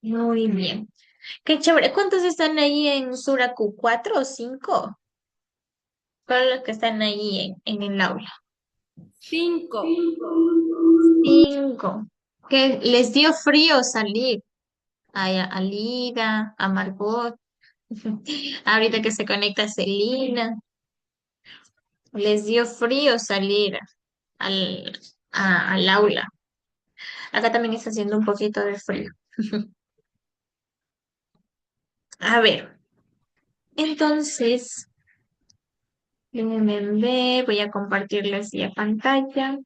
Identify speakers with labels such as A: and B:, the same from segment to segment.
A: Muy bien. Qué chévere. ¿Cuántos están ahí en Suracu? ¿Cuatro o cinco? ¿Cuáles los que están ahí en el aula?
B: 5.
A: Cinco. Que les dio frío salir a Lida, a Margot, ahorita que se conecta Celina, les dio frío salir al, al aula. Acá también está haciendo un poquito de frío. A ver, entonces, déjenme ver, voy a compartirles ya pantalla.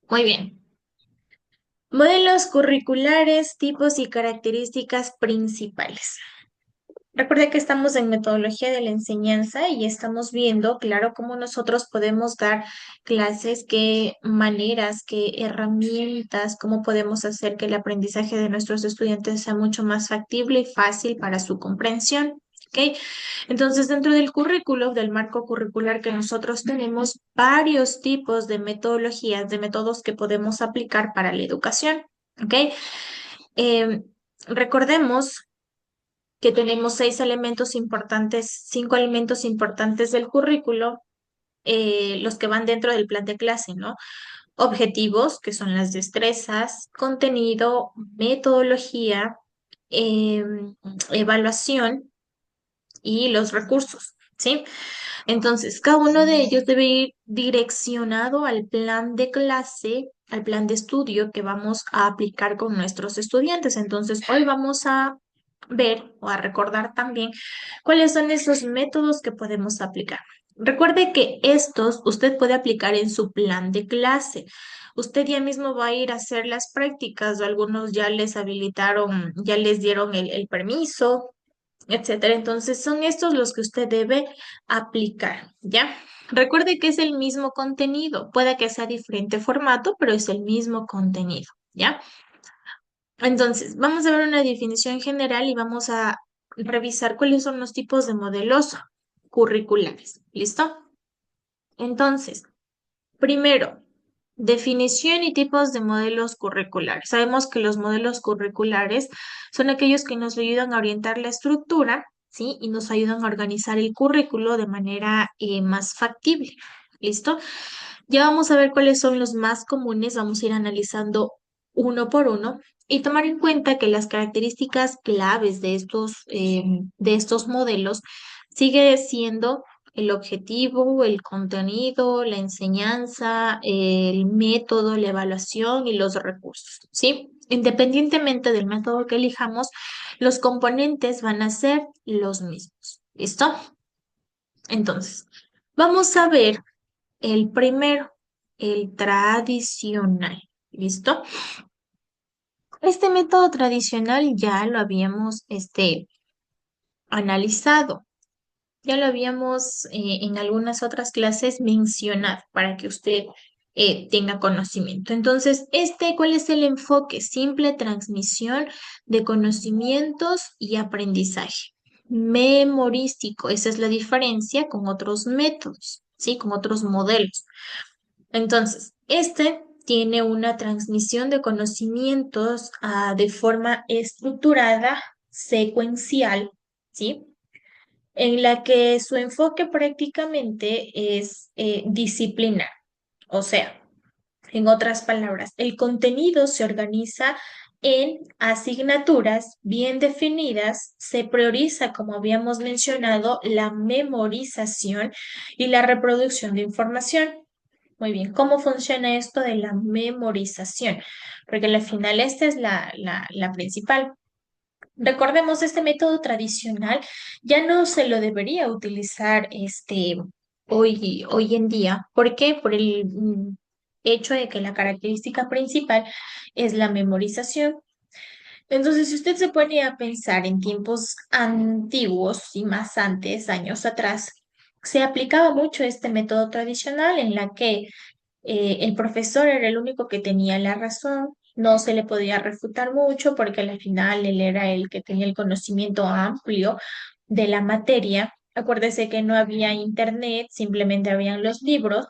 A: Muy bien. Modelos curriculares, tipos y características principales. Recuerda que estamos en metodología de la enseñanza y estamos viendo, claro, cómo nosotros podemos dar clases, qué maneras, qué herramientas, cómo podemos hacer que el aprendizaje de nuestros estudiantes sea mucho más factible y fácil para su comprensión. ¿Ok? Entonces, dentro del currículo, del marco curricular que nosotros tenemos, varios tipos de metodologías, de métodos que podemos aplicar para la educación. ¿Ok? Em, recordemos que tenemos seis elementos importantes, cinco elementos importantes del currículo, los que van dentro del plan de clase, ¿no? Objetivos, que son las destrezas, contenido, metodología, evaluación y los recursos, ¿sí? Entonces, cada uno de ellos debe ir direccionado al plan de clase, al plan de estudio que vamos a aplicar con nuestros estudiantes. Entonces, hoy vamos a ver o a recordar también cuáles son esos métodos que podemos aplicar. Recuerde que estos usted puede aplicar en su plan de clase. Usted ya mismo va a ir a hacer las prácticas, o algunos ya les habilitaron, ya les dieron el permiso, etcétera. Entonces, son estos los que usted debe aplicar, ¿ya? Recuerde que es el mismo contenido, puede que sea diferente formato, pero es el mismo contenido, ¿ya? Entonces, vamos a ver una definición general y vamos a revisar cuáles son los tipos de modelos curriculares, ¿listo? Entonces, primero, definición y tipos de modelos curriculares. Sabemos que los modelos curriculares son aquellos que nos ayudan a orientar la estructura, ¿sí? Y nos ayudan a organizar el currículo de manera más factible. ¿Listo? Ya vamos a ver cuáles son los más comunes, vamos a ir analizando uno por uno y tomar en cuenta que las características claves de estos modelos sigue siendo el objetivo, el contenido, la enseñanza, el método, la evaluación y los recursos, ¿sí? Independientemente del método que elijamos, los componentes van a ser los mismos. ¿Listo? Entonces, vamos a ver el primero, el tradicional. ¿Listo? Este método tradicional ya lo habíamos analizado. Ya lo habíamos en algunas otras clases mencionado para que usted tenga conocimiento. Entonces, ¿cuál es el enfoque? Simple transmisión de conocimientos y aprendizaje. Memorístico, esa es la diferencia con otros métodos, ¿sí? Con otros modelos. Entonces, tiene una transmisión de conocimientos de forma estructurada, secuencial, ¿sí? En la que su enfoque prácticamente es disciplinar. O sea, en otras palabras, el contenido se organiza en asignaturas bien definidas, se prioriza, como habíamos mencionado, la memorización y la reproducción de información. Muy bien, ¿cómo funciona esto de la memorización? Porque al final esta es la principal. Recordemos, este método tradicional ya no se lo debería utilizar hoy en día. ¿Por qué? Por el hecho de que la característica principal es la memorización. Entonces, si usted se pone a pensar en tiempos antiguos y más antes, años atrás, se aplicaba mucho este método tradicional en la que el profesor era el único que tenía la razón, no se le podía refutar mucho porque al final él era el que tenía el conocimiento amplio de la materia. Acuérdese que no había internet, simplemente habían los libros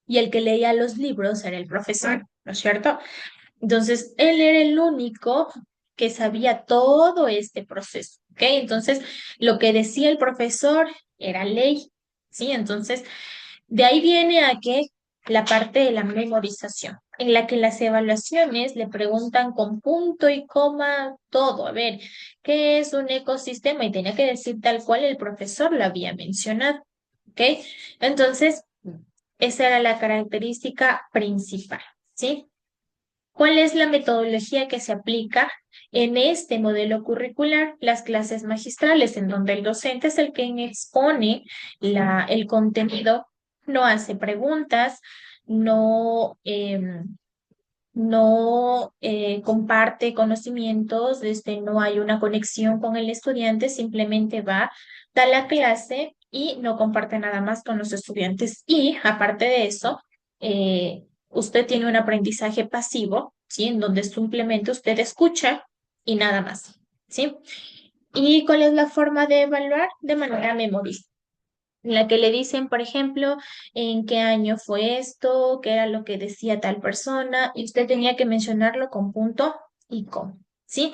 A: y el que leía los libros era el profesor, ¿no es cierto? Entonces, él era el único que sabía todo este proceso, ¿ok? Entonces, lo que decía el profesor era ley, ¿sí? Entonces, de ahí viene a que la parte de la memorización, en la que las evaluaciones le preguntan con punto y coma todo. A ver, ¿qué es un ecosistema? Y tenía que decir tal cual el profesor lo había mencionado, ¿ok? Entonces, esa era la característica principal, ¿sí? ¿Cuál es la metodología que se aplica en este modelo curricular? Las clases magistrales, en donde el docente es el quien expone el contenido, no hace preguntas, no, no comparte conocimientos, no hay una conexión con el estudiante, simplemente va, da la clase y no comparte nada más con los estudiantes. Y aparte de eso, usted tiene un aprendizaje pasivo, ¿sí? En donde simplemente usted escucha y nada más, ¿sí? ¿Y cuál es la forma de evaluar? De manera memorista, en la que le dicen, por ejemplo, en qué año fue esto, qué era lo que decía tal persona, y usted tenía que mencionarlo con punto y coma, ¿sí?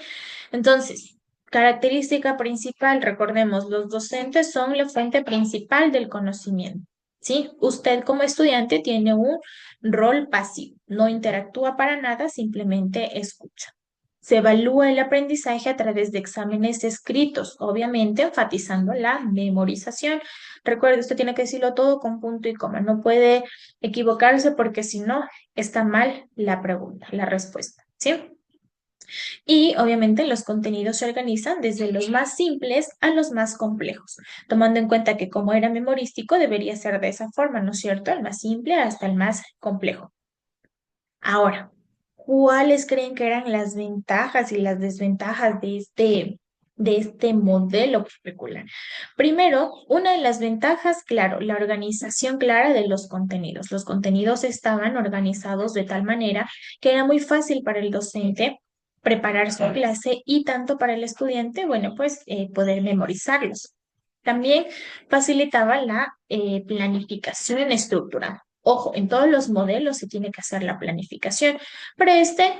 A: Entonces, característica principal, recordemos, los docentes son la fuente principal del conocimiento, ¿sí? Usted como estudiante tiene un rol pasivo, no interactúa para nada, simplemente escucha. Se evalúa el aprendizaje a través de exámenes escritos, obviamente enfatizando la memorización. Recuerde, usted tiene que decirlo todo con punto y coma. No puede equivocarse porque si no, está mal la pregunta, la respuesta, ¿sí? Y obviamente los contenidos se organizan desde los más simples a los más complejos, tomando en cuenta que como era memorístico debería ser de esa forma, ¿no es cierto? El más simple hasta el más complejo. Ahora, ¿cuáles creen que eran las ventajas y las desventajas de este modelo curricular? Primero, una de las ventajas, claro, la organización clara de los contenidos. Los contenidos estaban organizados de tal manera que era muy fácil para el docente preparar su clase y tanto para el estudiante, bueno, pues poder memorizarlos. También facilitaba la planificación estructural. Ojo, en todos los modelos se tiene que hacer la planificación, pero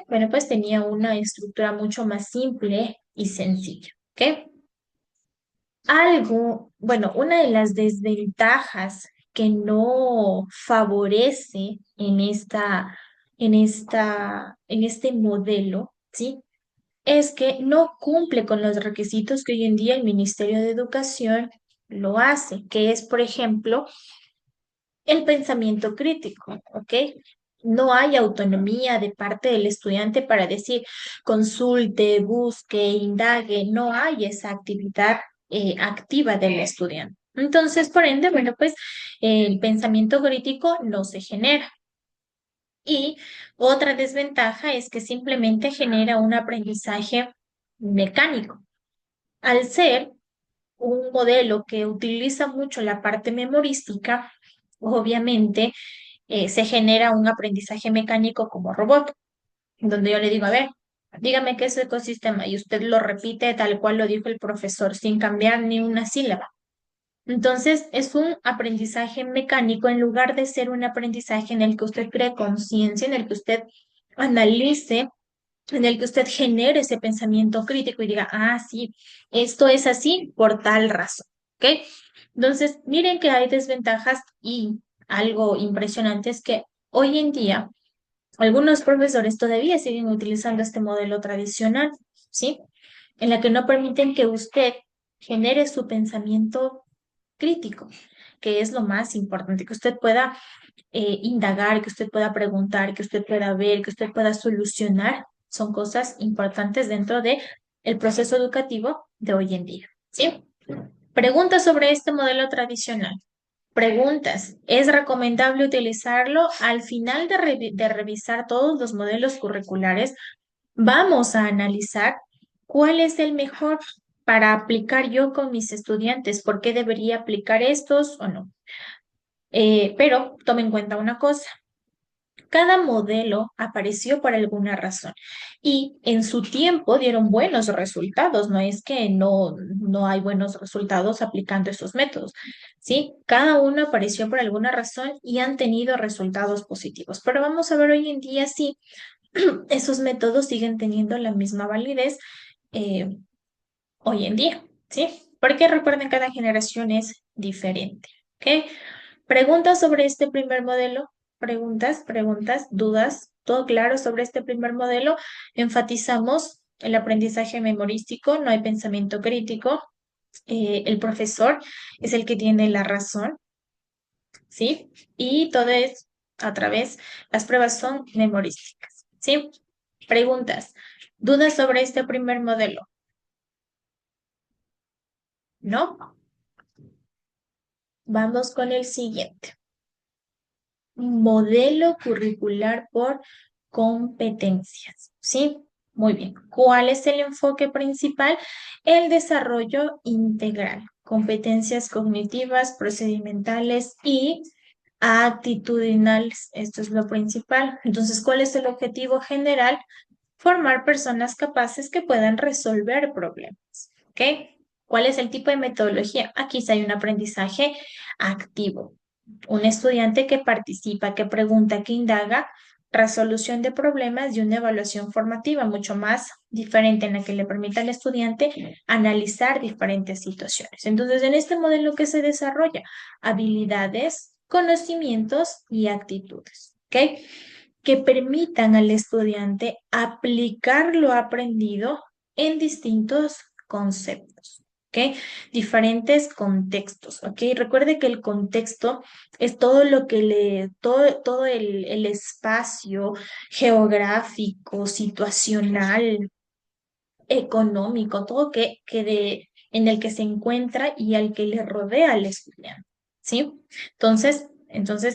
A: bueno, pues tenía una estructura mucho más simple y sencilla, ¿ok? Bueno, una de las desventajas que no favorece en este modelo, ¿sí? Es que no cumple con los requisitos que hoy en día el Ministerio de Educación lo hace, que es, por ejemplo, el pensamiento crítico, ¿ok? No hay autonomía de parte del estudiante para decir consulte, busque, indague, no hay esa actividad activa del estudiante. Entonces, por ende, bueno, pues el pensamiento crítico no se genera. Y otra desventaja es que simplemente genera un aprendizaje mecánico. Al ser un modelo que utiliza mucho la parte memorística, obviamente se genera un aprendizaje mecánico como robot, donde yo le digo, a ver, dígame qué es ecosistema y usted lo repite tal cual lo dijo el profesor, sin cambiar ni una sílaba. Entonces, es un aprendizaje mecánico en lugar de ser un aprendizaje en el que usted cree conciencia, en el que usted analice, en el que usted genere ese pensamiento crítico y diga, ah, sí, esto es así por tal razón, ¿ok? Entonces, miren que hay desventajas y algo impresionante es que hoy en día algunos profesores todavía siguen utilizando este modelo tradicional, ¿sí? En la que no permiten que usted genere su pensamiento crítico, que es lo más importante, que usted pueda indagar, que usted pueda preguntar, que usted pueda ver, que usted pueda solucionar, son cosas importantes dentro de el proceso educativo de hoy en día, ¿sí? Preguntas sobre este modelo tradicional. Preguntas. ¿Es recomendable utilizarlo? Al final de revisar todos los modelos curriculares, vamos a analizar cuál es el mejor para aplicar yo con mis estudiantes, por qué debería aplicar estos o no. Pero tome en cuenta una cosa. Cada modelo apareció por alguna razón y en su tiempo dieron buenos resultados. No es que no hay buenos resultados aplicando estos métodos, ¿sí? Cada uno apareció por alguna razón y han tenido resultados positivos. Pero vamos a ver hoy en día, sí, esos métodos siguen teniendo la misma validez eh, hoy en día, ¿sí? Porque recuerden, cada generación es diferente, ¿ok? Preguntas sobre este primer modelo, preguntas, dudas, todo claro sobre este primer modelo. Enfatizamos el aprendizaje memorístico, no hay pensamiento crítico. El profesor es el que tiene la razón, ¿sí? Y todo es a través, las pruebas son memorísticas, ¿sí? Preguntas, dudas sobre este primer modelo, ¿no? Vamos con el siguiente. Modelo curricular por competencias, ¿sí? Muy bien. ¿Cuál es el enfoque principal? El desarrollo integral, competencias cognitivas, procedimentales y actitudinales. Esto es lo principal. Entonces, ¿cuál es el objetivo general? Formar personas capaces que puedan resolver problemas, ¿ok? ¿Cuál es el tipo de metodología? Aquí sí hay un aprendizaje activo. Un estudiante que participa, que pregunta, que indaga, resolución de problemas y una evaluación formativa mucho más diferente en la que le permita al estudiante analizar diferentes situaciones. Entonces, en este modelo que se desarrolla, habilidades, conocimientos y actitudes, ¿ok? Que permitan al estudiante aplicar lo aprendido en distintos conceptos. ¿Ok? Diferentes contextos, ¿ok? Recuerde que el contexto es todo lo que todo el espacio geográfico, situacional, económico, todo en el que se encuentra y al que le rodea al estudiante, ¿sí? Entonces,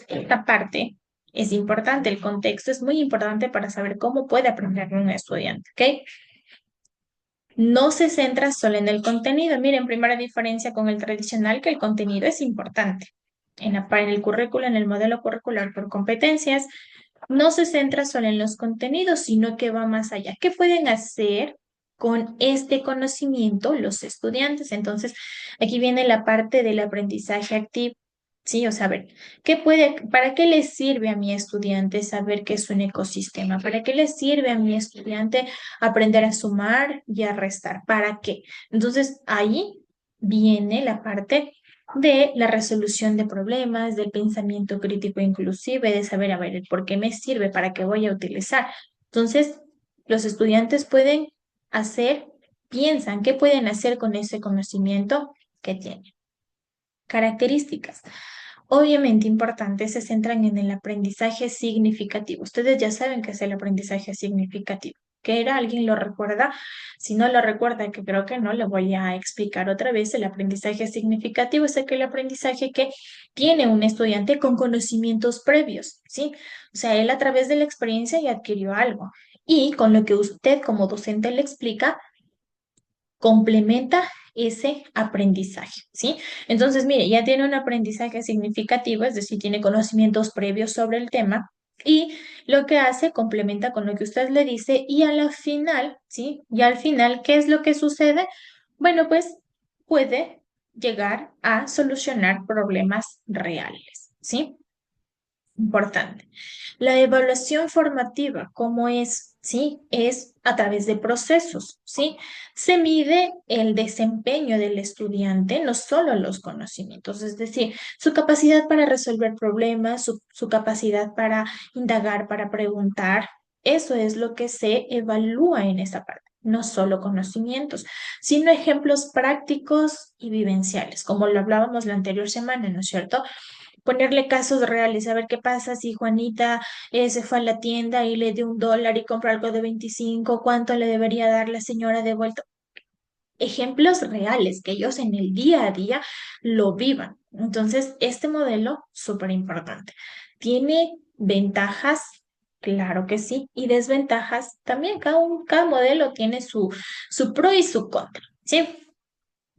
A: esta parte es importante, el contexto es muy importante para saber cómo puede aprender un estudiante, ¿ok? No se centra solo en el contenido. Miren, primera diferencia con el tradicional, que el contenido es importante. En el currículo, en el modelo curricular por competencias, no se centra solo en los contenidos, sino que va más allá. ¿Qué pueden hacer con este conocimiento los estudiantes? Entonces, aquí viene la parte del aprendizaje activo. Sí, o sea, a ver, para qué le sirve a mi estudiante saber qué es un ecosistema? ¿Para qué le sirve a mi estudiante aprender a sumar y a restar? ¿Para qué? Entonces, ahí viene la parte de la resolución de problemas, del pensamiento crítico inclusive, de saber, a ver, el por qué me sirve, para qué voy a utilizar. Entonces, los estudiantes pueden hacer, piensan, ¿qué pueden hacer con ese conocimiento que tienen? Características. Obviamente importantes, se centran en el aprendizaje significativo. Ustedes ya saben qué es el aprendizaje significativo. ¿Qué era? ¿Alguien lo recuerda? Si no lo recuerda, que creo que no, le voy a explicar otra vez. El aprendizaje significativo es aquel aprendizaje que tiene un estudiante con conocimientos previos, ¿sí? O sea, él a través de la experiencia ya adquirió algo. Y con lo que usted como docente le explica, complementa ese aprendizaje, ¿sí? Entonces, mire, ya tiene un aprendizaje significativo, es decir, tiene conocimientos previos sobre el tema y lo que hace complementa con lo que usted le dice y a la final, ¿sí? Y al final, ¿qué es lo que sucede? Bueno, pues puede llegar a solucionar problemas reales, ¿sí? Importante. La evaluación formativa, ¿cómo es? ¿Sí? Es a través de procesos, ¿sí? Se mide el desempeño del estudiante, no solo los conocimientos, es decir, su capacidad para resolver problemas, su capacidad para indagar, para preguntar. Eso es lo que se evalúa en esa parte. No solo conocimientos, sino ejemplos prácticos y vivenciales, como lo hablábamos la anterior semana, ¿no es cierto? Ponerle casos reales, a ver qué pasa si Juanita se fue a la tienda y le dio $1 y compró algo de 25, ¿cuánto le debería dar la señora de vuelta? Ejemplos reales, que ellos en el día a día lo vivan. Entonces, este modelo, súper importante. ¿Tiene ventajas? Claro que sí. Y desventajas también. Cada modelo tiene su pro y su contra. ¿Sí?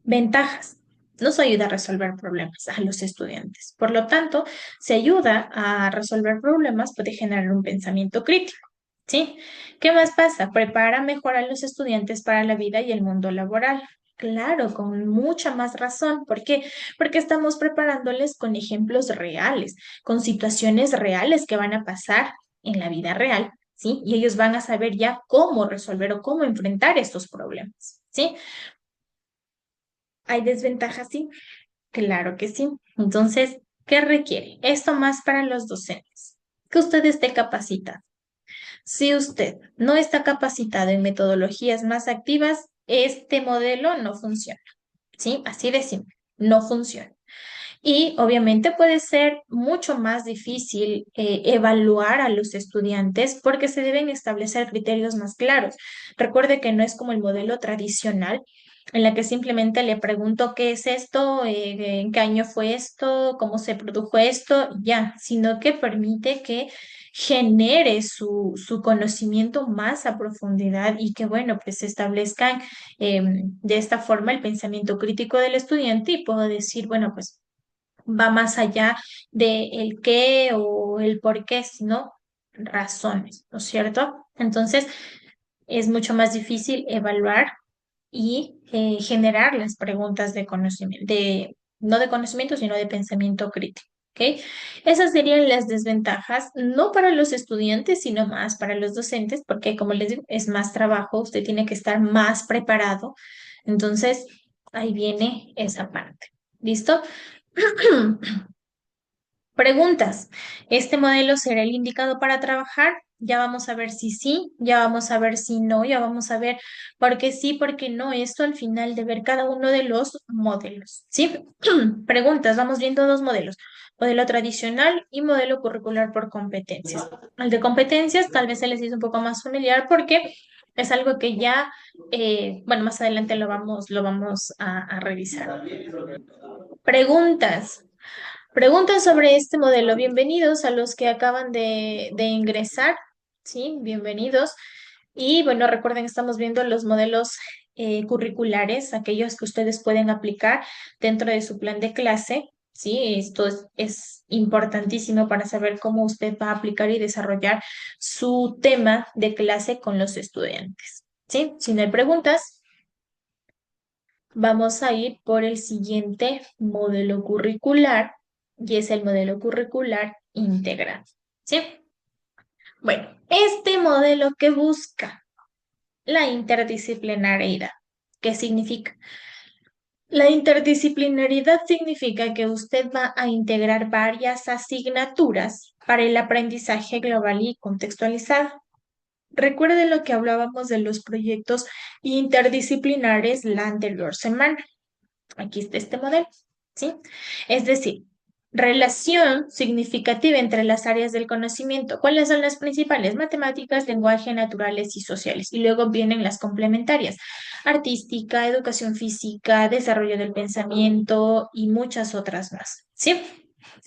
A: Ventajas. Nos ayuda a resolver problemas a los estudiantes. Por lo tanto, si ayuda a resolver problemas, puede generar un pensamiento crítico. ¿Sí? ¿Qué más pasa? Prepara mejor a los estudiantes para la vida y el mundo laboral. Claro, con mucha más razón. ¿Por qué? Porque estamos preparándoles con ejemplos reales, con situaciones reales que van a pasar en la vida real. ¿sí? Y ellos van a saber ya cómo resolver o cómo enfrentar estos problemas, ¿sí? ¿Hay desventajas? Sí, claro que sí. Entonces, ¿qué requiere? Esto más para los docentes, que usted esté capacitado. Si usted no está capacitado en metodologías más activas, este modelo no funciona, ¿sí? Así de simple, no funciona. Y obviamente puede ser mucho más difícil evaluar a los estudiantes porque se deben establecer criterios más claros. Recuerde que no es como el modelo tradicional en la que simplemente le pregunto qué es esto, en qué año fue esto, cómo se produjo esto, ya, sino que permite que genere su conocimiento más a profundidad y que, bueno, pues se establezcan de esta forma el pensamiento crítico del estudiante y puedo decir, bueno, pues va más allá de el qué o el por qué, sino razones, ¿no es cierto? Entonces, es mucho más difícil evaluar y generar las preguntas de conocimiento, no de conocimiento, sino de pensamiento crítico. ¿Ok? Esas serían las desventajas, no para los estudiantes, sino más para los docentes, porque como les digo, es más trabajo, usted tiene que estar más preparado. Entonces, ahí viene esa parte. ¿Listo? Preguntas. ¿Este modelo será el indicado para trabajar? Ya vamos a ver si sí, ya vamos a ver si no, ya vamos a ver por qué sí, por qué no. Esto al final de ver cada uno de los modelos. ¿Sí? Preguntas. Vamos viendo dos modelos. Modelo tradicional y modelo curricular por competencias. El de competencias tal vez se les hizo un poco más familiar porque es algo que ya, bueno, más adelante lo vamos a revisar. Preguntas. Preguntas sobre este modelo. Bienvenidos a los que acaban de ingresar. Sí, bienvenidos. Y bueno, recuerden, estamos viendo los modelos curriculares, aquellos que ustedes pueden aplicar dentro de su plan de clase. Sí, esto es importantísimo para saber cómo usted va a aplicar y desarrollar su tema de clase con los estudiantes. Sí, si no hay preguntas, vamos a ir por el siguiente modelo curricular y es el modelo curricular integral. ¿Sí? Bueno, este modelo que busca la interdisciplinariedad. ¿Qué significa? La interdisciplinariedad significa que usted va a integrar varias asignaturas para el aprendizaje global y contextualizado. Recuerde lo que hablábamos de los proyectos interdisciplinares la anterior semana. Aquí está este modelo, ¿sí? Es decir, relación significativa entre las áreas del conocimiento. ¿Cuáles son las principales? Matemáticas, lenguaje, naturales y sociales. Y luego vienen las complementarias. Artística, educación física, desarrollo del pensamiento y muchas otras más, ¿sí?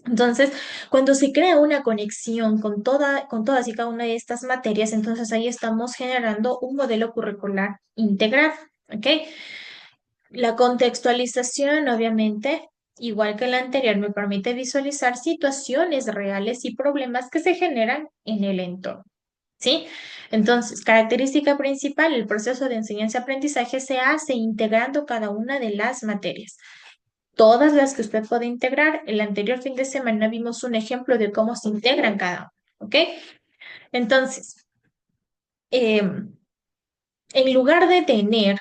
A: Entonces, cuando se crea una conexión con todas y cada una de estas materias, entonces ahí estamos generando un modelo curricular integral, ¿ok? La contextualización, obviamente, igual que la anterior, me permite visualizar situaciones reales y problemas que se generan en el entorno. ¿Sí? Entonces, característica principal, el proceso de enseñanza-aprendizaje se hace integrando cada una de las materias. Todas las que usted puede integrar. El anterior fin de semana vimos un ejemplo de cómo se integran cada una. ¿Ok? Entonces, en lugar de tener,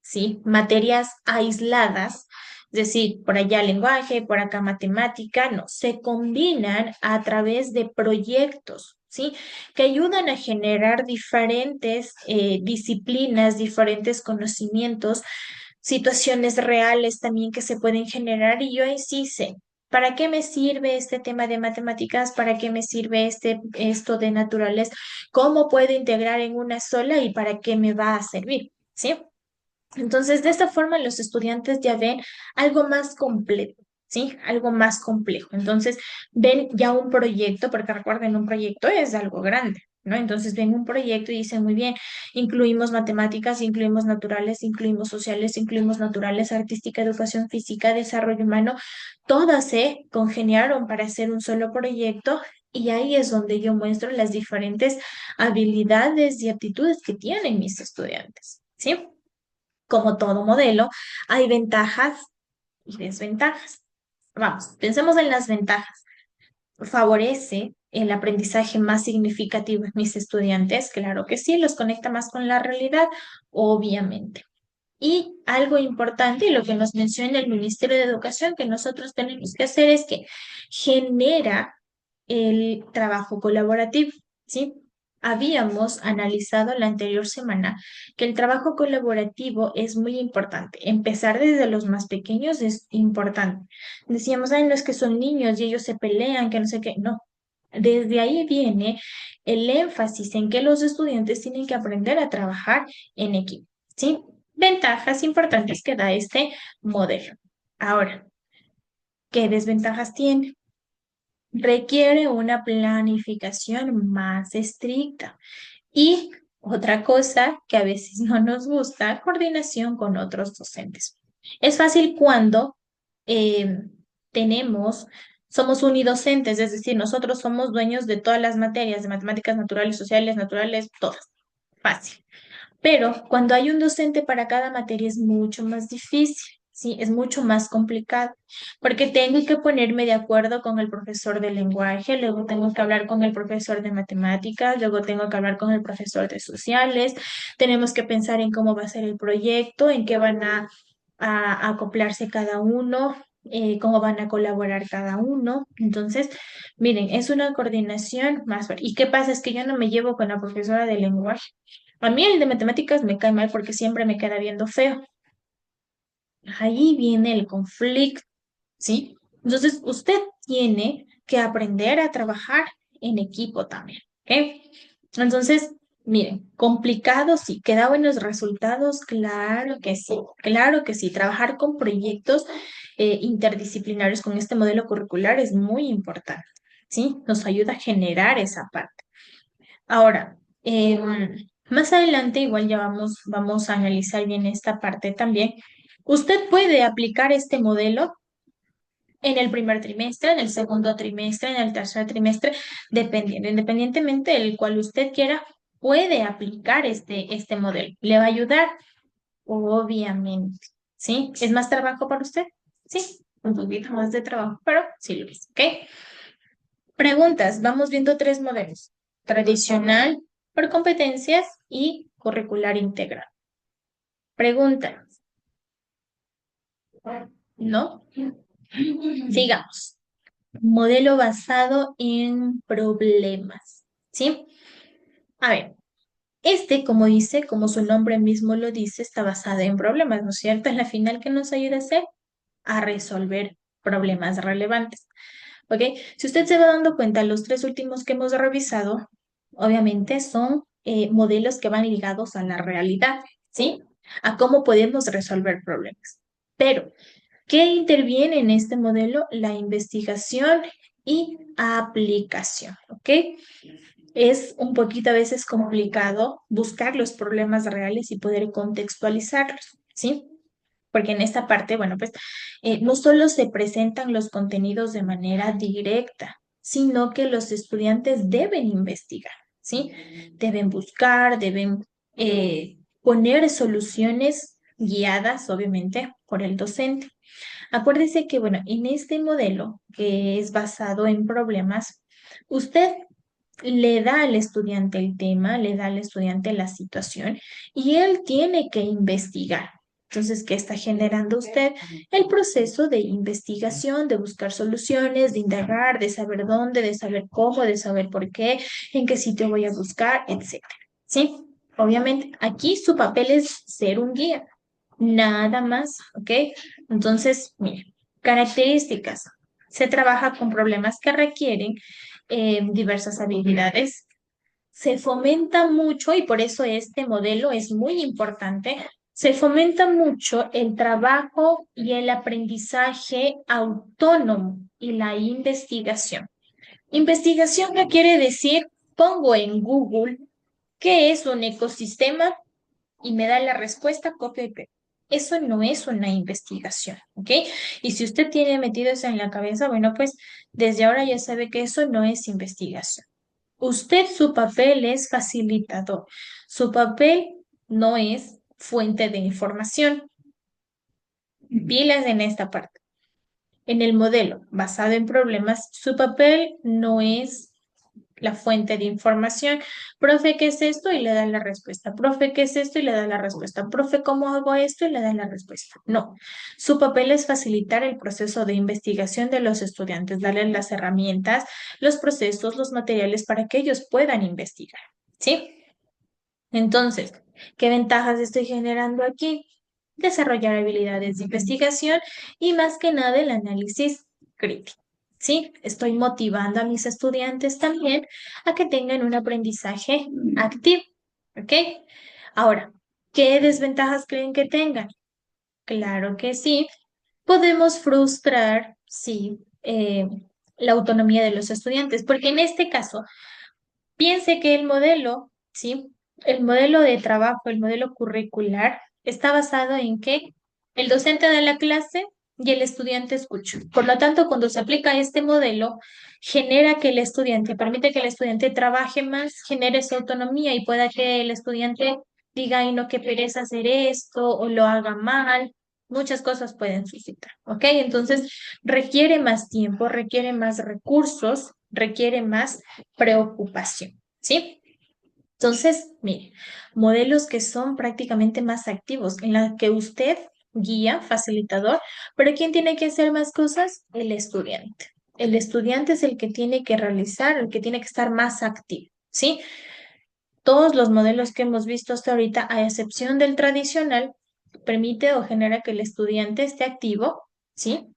A: ¿sí? Materias aisladas, es decir, por allá lenguaje, por acá matemática, no, se combinan a través de proyectos, ¿sí? Que ayudan a generar diferentes disciplinas, diferentes conocimientos, situaciones reales también que se pueden generar y yo ahí sí sé. ¿Para qué me sirve este tema de matemáticas? ¿Para qué me sirve esto de naturales? ¿Cómo puedo integrar en una sola y para qué me va a servir? ¿Sí? Entonces, de esta forma, los estudiantes ya ven algo más completo, ¿sí? Algo más complejo. Entonces, ven ya un proyecto, porque recuerden, un proyecto es algo grande, ¿no? Entonces, ven un proyecto y dicen, muy bien, incluimos matemáticas, incluimos naturales, incluimos sociales, incluimos naturales, artística, educación física, desarrollo humano, todas se congeniaron para hacer un solo proyecto. Y ahí es donde yo muestro las diferentes habilidades y aptitudes que tienen mis estudiantes, ¿sí? Como todo modelo, hay ventajas y desventajas. Vamos, pensemos en las ventajas. Favorece el aprendizaje más significativo en mis estudiantes? Claro que sí, los conecta más con la realidad, obviamente. Y algo importante, lo que nos menciona el Ministerio de Educación, que nosotros tenemos que hacer es que genera el trabajo colaborativo, ¿sí? Habíamos analizado la anterior semana que el trabajo colaborativo es muy importante. Empezar desde los más pequeños es importante. Decíamos, ay, no es que son niños y ellos se pelean, que no sé qué. No. Desde ahí viene el énfasis en que los estudiantes tienen que aprender a trabajar en equipo, ¿sí? Ventajas importantes que da este modelo. Ahora, ¿qué desventajas tiene? Requiere una planificación más estricta. Y otra cosa que a veces no nos gusta, coordinación con otros docentes. Es fácil cuando eh, tenemos, somos unidocentes, es decir, nosotros somos dueños de todas las materias, de matemáticas naturales, sociales, naturales, todas. Fácil. Pero cuando hay un docente para cada materia es mucho más difícil, ¿sí? Es mucho más complicado, porque tengo que ponerme de acuerdo con el profesor de lenguaje, luego tengo que hablar con el profesor de matemáticas, luego tengo que hablar con el profesor de sociales, tenemos que pensar en cómo va a ser el proyecto, en qué van a acoplarse cada uno. Cómo van a colaborar cada uno. Entonces, miren, es una coordinación más. ¿Y qué pasa? Es que yo no me llevo con la profesora de lenguaje. A mí el de matemáticas me cae mal porque siempre me queda viendo feo. Ahí viene el conflicto, ¿sí? Entonces, usted tiene que aprender a trabajar en equipo también, ¿ok? Entonces, miren, complicado sí, que da buenos resultados, claro que sí, claro que sí. Trabajar con proyectos interdisciplinarios con este modelo curricular es muy importante, ¿sí? Nos ayuda a generar esa parte. Ahora, más adelante igual ya vamos a analizar bien esta parte también. Usted puede aplicar este modelo en el primer trimestre, en el segundo trimestre, en el tercer trimestre, dependiendo, independientemente del cual usted quiera, puede aplicar este modelo. ¿Le va a ayudar? Obviamente. ¿Sí? ¿Es más trabajo para usted? Sí, un poquito más de trabajo, pero sí lo es, ¿ok? Preguntas, vamos viendo tres modelos: tradicional, por competencias y curricular integral. Pregunta, ¿no? Sigamos. Modelo basado en problemas, ¿sí? A ver, como dice, como su nombre mismo lo dice, está basado en problemas, ¿no es cierto? Es la final que nos ayuda a hacer, a resolver problemas relevantes. ¿Ok? Si usted se va dando cuenta, los tres últimos que hemos revisado, obviamente son modelos que van ligados a la realidad, ¿sí? A cómo podemos resolver problemas. Pero, ¿qué interviene en este modelo? La investigación y aplicación, ¿ok? Es un poquito a veces complicado buscar los problemas reales y poder contextualizarlos, ¿sí? Porque en esta parte, bueno, pues no solo se presentan los contenidos de manera directa, sino que los estudiantes deben investigar, ¿sí? Deben buscar, deben poner soluciones guiadas, obviamente, por el docente. Acuérdese que, bueno, en este modelo que es basado en problemas, usted le da al estudiante el tema, le da al estudiante la situación y él tiene que investigar. Entonces, ¿qué está generando usted? El proceso de investigación, de buscar soluciones, de indagar, de saber dónde, de saber cómo, de saber por qué, en qué sitio voy a buscar, etcétera. ¿Sí? Obviamente, aquí su papel es ser un guía, nada más, ¿ok? Entonces, mire, características. Se trabaja con problemas que requieren diversas habilidades. Se fomenta mucho, y por eso este modelo es muy importante, se fomenta mucho el trabajo y el aprendizaje autónomo y la investigación. Investigación no quiere decir, pongo en Google qué es un ecosistema y me da la respuesta, copia y pega. Eso no es una investigación, ¿ok? Y si usted tiene metido eso en la cabeza, bueno, pues desde ahora ya sabe que eso no es investigación. Usted, su papel es facilitador. Su papel no es fuente de información. Pilas en esta parte. En el modelo basado en problemas, su papel no es la fuente de información. Profe, ¿qué es esto? Y le dan la respuesta. Profe, ¿qué es esto? Y le dan la respuesta. Profe, ¿cómo hago esto? Y le dan la respuesta. No. Su papel es facilitar el proceso de investigación de los estudiantes, darles las herramientas, los procesos, los materiales para que ellos puedan investigar. ¿Sí? Entonces, ¿qué ventajas estoy generando aquí? Desarrollar habilidades de investigación y más que nada el análisis crítico. ¿Sí? Estoy motivando a mis estudiantes también a que tengan un aprendizaje activo. ¿Ok? Ahora, ¿qué desventajas creen que tengan? Claro que sí. Podemos frustrar, sí, la autonomía de los estudiantes, porque en este caso, piense que el modelo, ¿sí? El modelo de trabajo, el modelo curricular, está basado en que el docente da la clase y el estudiante escucha. Por lo tanto, cuando se aplica este modelo, genera que el estudiante, permite que el estudiante trabaje más, genere su autonomía y pueda que el estudiante diga, ay, no, qué pereza hacer esto o lo haga mal. Muchas cosas pueden suscitar, ¿ok? Entonces, requiere más tiempo, requiere más recursos, requiere más preocupación, ¿sí? Entonces, mire, modelos que son prácticamente más activos, en la que usted guía, facilitador, pero ¿quién tiene que hacer más cosas? El estudiante. El estudiante es el que tiene que realizar, el que tiene que estar más activo, ¿sí? Todos los modelos que hemos visto hasta ahorita, a excepción del tradicional, permite o genera que el estudiante esté activo, ¿sí?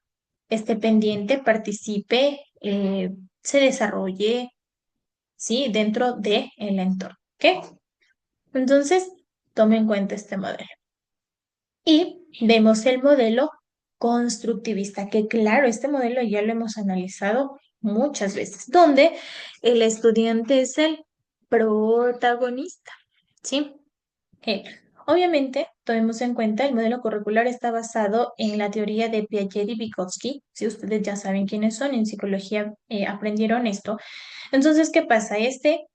A: Esté pendiente, participe, se desarrolle, ¿sí? Dentro del entorno. ¿Ok? Entonces, tome en cuenta este modelo. Y vemos el modelo constructivista, que claro, este modelo ya lo hemos analizado muchas veces, donde el estudiante es el protagonista, ¿sí? Eh, Obviamente, tomemos en cuenta, el modelo curricular está basado en la teoría de Piaget y Vygotsky. Si ustedes ya saben quiénes son, en psicología aprendieron esto. Entonces, ¿qué pasa? Este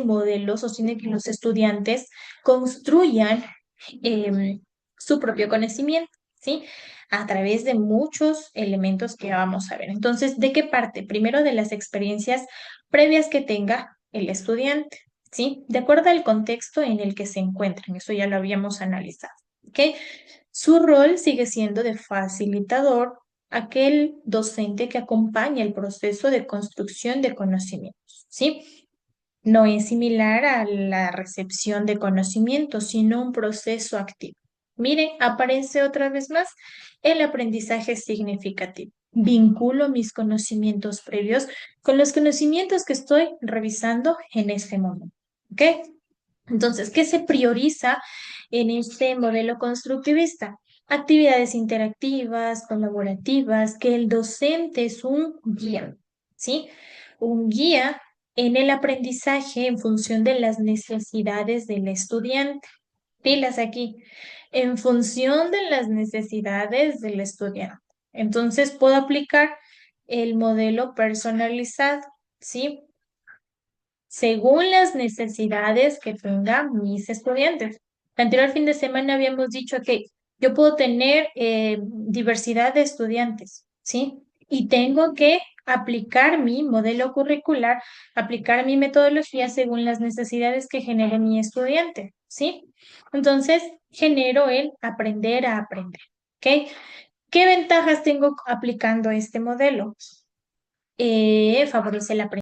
A: modelo sostiene que los estudiantes construyan em, su propio conocimiento, ¿sí? A través de muchos elementos que vamos a ver. Entonces, ¿de qué parte? Primero de las experiencias previas que tenga el estudiante. ¿Sí? De acuerdo al contexto en el que se encuentran, eso ya lo habíamos analizado, ¿ok? Su rol sigue siendo de facilitador, aquel docente que acompaña el proceso de construcción de conocimientos, ¿sí? No es similar a la recepción de conocimientos, sino un proceso activo. Miren, aparece otra vez más el aprendizaje significativo. Vinculo mis conocimientos previos con los conocimientos que estoy revisando en este momento. ¿Ok? Entonces, ¿qué se prioriza en este modelo constructivista? Actividades interactivas, colaborativas, que el docente es un guía, ¿sí? Un guía en el aprendizaje en función de las necesidades del estudiante. Pilas aquí, en función de las necesidades del estudiante. Entonces, puedo aplicar el modelo personalizado, ¿sí? Según las necesidades que tengan mis estudiantes. El anterior fin de semana habíamos dicho que yo puedo tener diversidad de estudiantes, ¿sí? Y tengo que aplicar mi modelo curricular, aplicar mi metodología según las necesidades que genere mi estudiante, ¿sí? Entonces, genero el aprender a aprender, ¿ok? ¿Qué ventajas tengo aplicando este modelo? Favorece el aprendizaje.